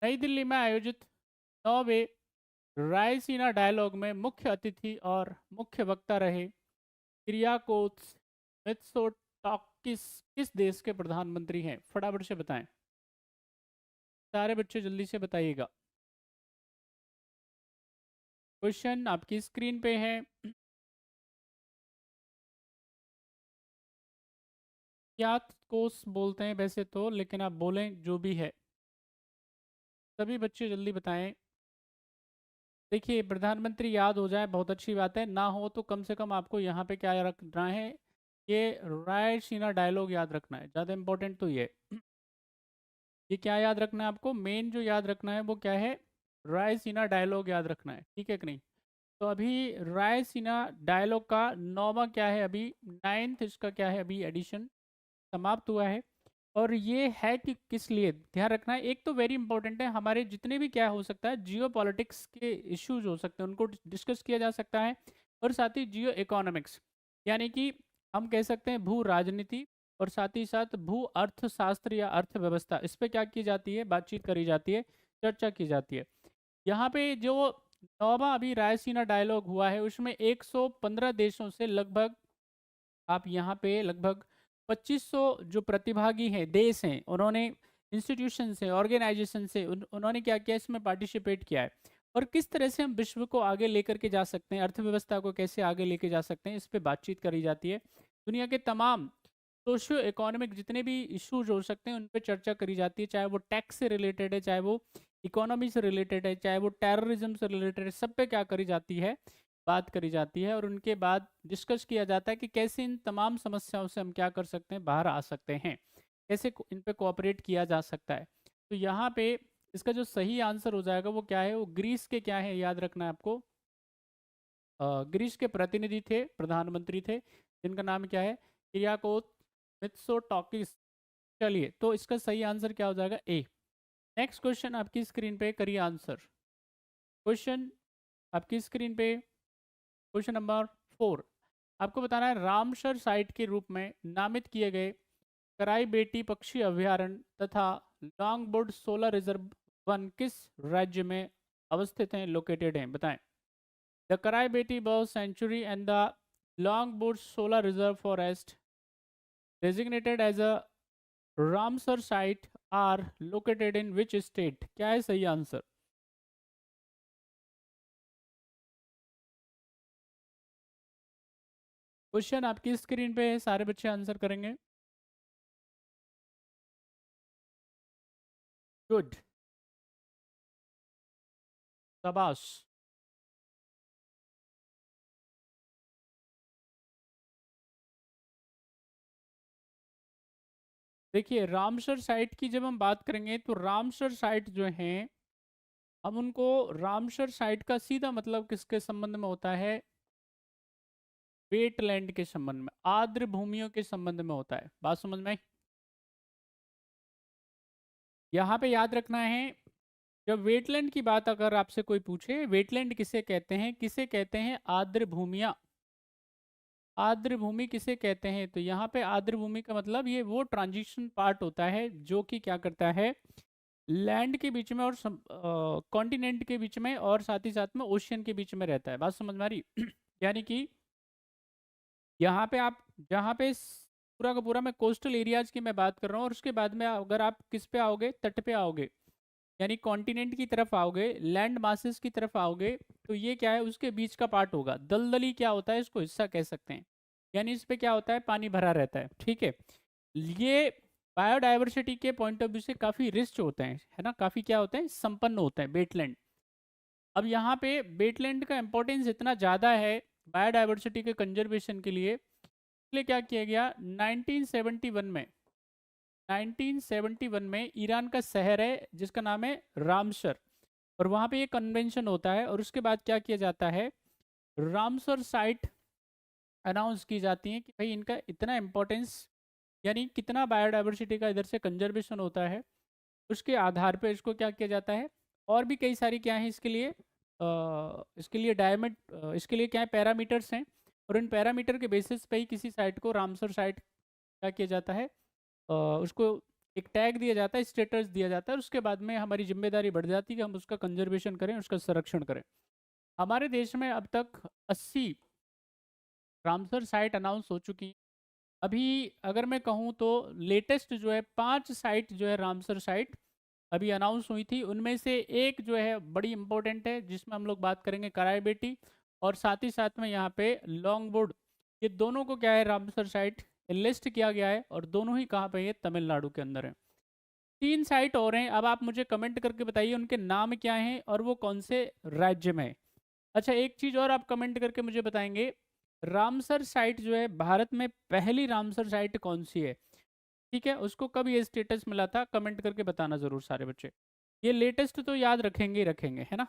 नई दिल्ली में आयोजित 9वें रायसीना डायलॉग में मुख्य अतिथि और मुख्य वक्ता रहे किरियाकोस मित्सोटाकिस किस देश के प्रधानमंत्री हैं? फटाफट से बताएं, सारे बच्चे जल्दी से बताइएगा। क्वेश्चन आपकी स्क्रीन पे है। क्या कोस बोलते हैं वैसे तो, लेकिन आप बोलें जो भी है। सभी बच्चे जल्दी बताएं। देखिए, प्रधानमंत्री याद हो जाए बहुत अच्छी बात है, ना हो तो कम से कम आपको यहाँ पे क्या रखना है, ये रायसीना डायलॉग याद रखना है। ज़्यादा इंपॉर्टेंट तो ये क्या याद रखना है आपको? मेन जो याद रखना है वो क्या है? रायसीना डायलॉग याद रखना है, ठीक है कि नहीं? तो अभी रायसीना डायलॉग का नौवां क्या है, अभी 9th इसका क्या है, अभी एडिशन समाप्त हुआ है। और ये है कि किस लिए ध्यान रखना है, एक तो वेरी इंपॉर्टेंट है, हमारे जितने भी क्या हो सकता है जियो पॉलिटिक्स के इश्यूज हो सकते हैं उनको डिस्कस किया जा सकता है, और साथ ही जियो इकोनॉमिक्स, यानी कि हम कह सकते हैं भू राजनीति, और साथ ही साथ भू अर्थशास्त्र या अर्थव्यवस्था, इस पे क्या की जाती है, बातचीत करी जाती है, चर्चा की जाती है। यहाँ पे जो नौवां अभी रायसीना डायलॉग हुआ है उसमें 115 देशों से लगभग, आप यहाँ पे लगभग 2500 जो प्रतिभागी हैं, देश हैं, उन्होंने इंस्टीट्यूशन से, ऑर्गेनाइजेशन से उन्होंने क्या किया, इसमें पार्टिसिपेट किया है। और किस तरह से हम विश्व को आगे लेकर के जा सकते हैं, अर्थव्यवस्था को कैसे आगे लेके जा सकते हैं, इस पे बातचीत करी जाती है। दुनिया के तमाम सोशियो इकोनॉमिक जितने भी इश्यूज हो सकते हैं उन पे चर्चा करी जाती है, चाहे वो टैक्स से रिलेटेड है, चाहे वो इकोनॉमी से रिलेटेड है, चाहे वो टेररिज्म से रिलेटेड है, सब पे क्या करी जाती है, बात करी जाती है। और उनके बाद डिस्कस किया जाता है कि कैसे इन तमाम समस्याओं से हम क्या कर सकते हैं, बाहर आ सकते हैं, कैसे इन पे कोऑपरेट किया जा सकता है। तो यहाँ पे इसका जो सही आंसर हो जाएगा वो क्या है, वो ग्रीस के क्या है, याद रखना है आपको। ग्रीस के प्रतिनिधि थे, प्रधानमंत्री थे, जिनका नाम क्या है, किरियाकोस मित्सोटाकिस। चलिए, तो इसका सही आंसर क्या हो जाएगा, ए। नेक्स्ट क्वेश्चन आपकी स्क्रीन पे, करिए आंसर। क्वेश्चन आपकी स्क्रीन पे, क्वेश्चन नंबर 4, आपको बताना है रामसर साइट के रूप में नामित किए गए कराई बेटी पक्षी अभ्यारण्य तथा लॉन्गवुड सोलर रिजर्व वन किस राज्य में अवस्थित हैं, लोकेटेड हैं, बताएं। द कराई बेटी bird sanctuary and the Longwood solar reserve forest designated as a Ramsar site are located in which state? क्या है सही आंसर? क्वेश्चन आपकी स्क्रीन पे है, सारे बच्चे आंसर करेंगे। गुड, शाबाश। देखिए, रामसर साइट की जब हम बात करेंगे तो रामसर साइट जो हैं, हम उनको, रामसर साइट का सीधा मतलब किसके संबंध में होता है, वेटलैंड के संबंध में, आर्द्र भूमियों के संबंध में होता है। बात समझ में आई? यहाँ पे याद रखना है, जब वेटलैंड की बात अगर आपसे कोई पूछे, वेटलैंड किसे कहते हैं, किसे कहते हैं, आर्द्र भूमियाँ। आर्द्र भूमि किसे कहते हैं, तो यहाँ पे आर्द्र भूमि का मतलब ये वो ट्रांजिशन पार्ट होता है जो कि क्या करता है, लैंड के बीच में और कॉन्टिनेंट के बीच में और साथ ही साथ में ओशियन के बीच में रहता है। बात समझ में आ रही? यानी कि यहाँ पे आप, जहाँ पे पूरा का पूरा, मैं कोस्टल एरियाज की मैं बात कर रहा हूँ, और उसके बाद में अगर आप किस पे आओगे, तट पे आओगे, यानी कॉन्टिनेंट की तरफ आओगे, लैंड मासेस की तरफ आओगे, तो ये क्या है, उसके बीच का पार्ट होगा। दलदली क्या होता है, इसको हिस्सा कह सकते हैं, यानी इस पे क्या होता है, पानी भरा रहता है, ठीक है। ये बायोडाइवर्सिटी के पॉइंट ऑफ व्यू से काफ़ी रिच होते हैं, है ना, काफ़ी क्या होते हैं, संपन्न होते हैं वेटलैंड। अब यहाँ पे वेटलैंड का इंपॉर्टेंस इतना ज़्यादा है बायोडाइवर्सिटी के कंजर्वेशन के लिए, इसलिए क्या किया गया, 1971 में, 1971 में ईरान का शहर है जिसका नाम है रामसर, और वहाँ पे ये कन्वेंशन होता है, और उसके बाद क्या किया जाता है, रामसर साइट अनाउंस की जाती है कि भाई इनका इतना इम्पोर्टेंस, यानी कितना बायोडाइवर्सिटी का इधर से कंजर्वेशन होता है, उसके आधार पे इसको क्या किया जाता है। और भी कई सारी क्या है इसके लिए, इसके लिए इसके लिए क्या है, पैरामीटर्स हैं, और इन पैरामीटर के बेसिस पे ही किसी साइट को रामसर साइट क्या किया जाता है, उसको एक टैग दिया जाता है, स्टेटस दिया जाता है, उसके बाद में हमारी जिम्मेदारी बढ़ जाती है कि हम उसका कंजर्वेशन करें, उसका संरक्षण करें। हमारे देश में अब तक 80 रामसर साइट अनाउंस हो चुकी हैं। अभी अगर मैं कहूँ तो लेटेस्ट जो है 5 साइट जो है रामसर साइट अभी अनाउंस हुई थी। उनमें से एक जो है बड़ी इंपॉर्टेंट है, जिसमें हम लोग बात करेंगे कराई बेटी, और साथ ही साथ में यहाँ पे लॉन्गवुड। ये दोनों को क्या है, रामसर साइट लिस्ट किया गया है, और दोनों ही कहाँ पे ये तमिलनाडु के अंदर है। 3 साइट और हैं, अब आप मुझे कमेंट करके बताइए उनके नाम क्या हैं और वो कौन से राज्य में है। अच्छा, एक चीज़ और आप कमेंट करके मुझे बताएंगे, रामसर साइट जो है भारत में पहली रामसर साइट कौन सी है? ठीक है, उसको कब ये स्टेटस मिला था, कमेंट करके बताना ज़रूर सारे बच्चे। ये लेटेस्ट तो याद रखेंगे ही रखेंगे, है ना।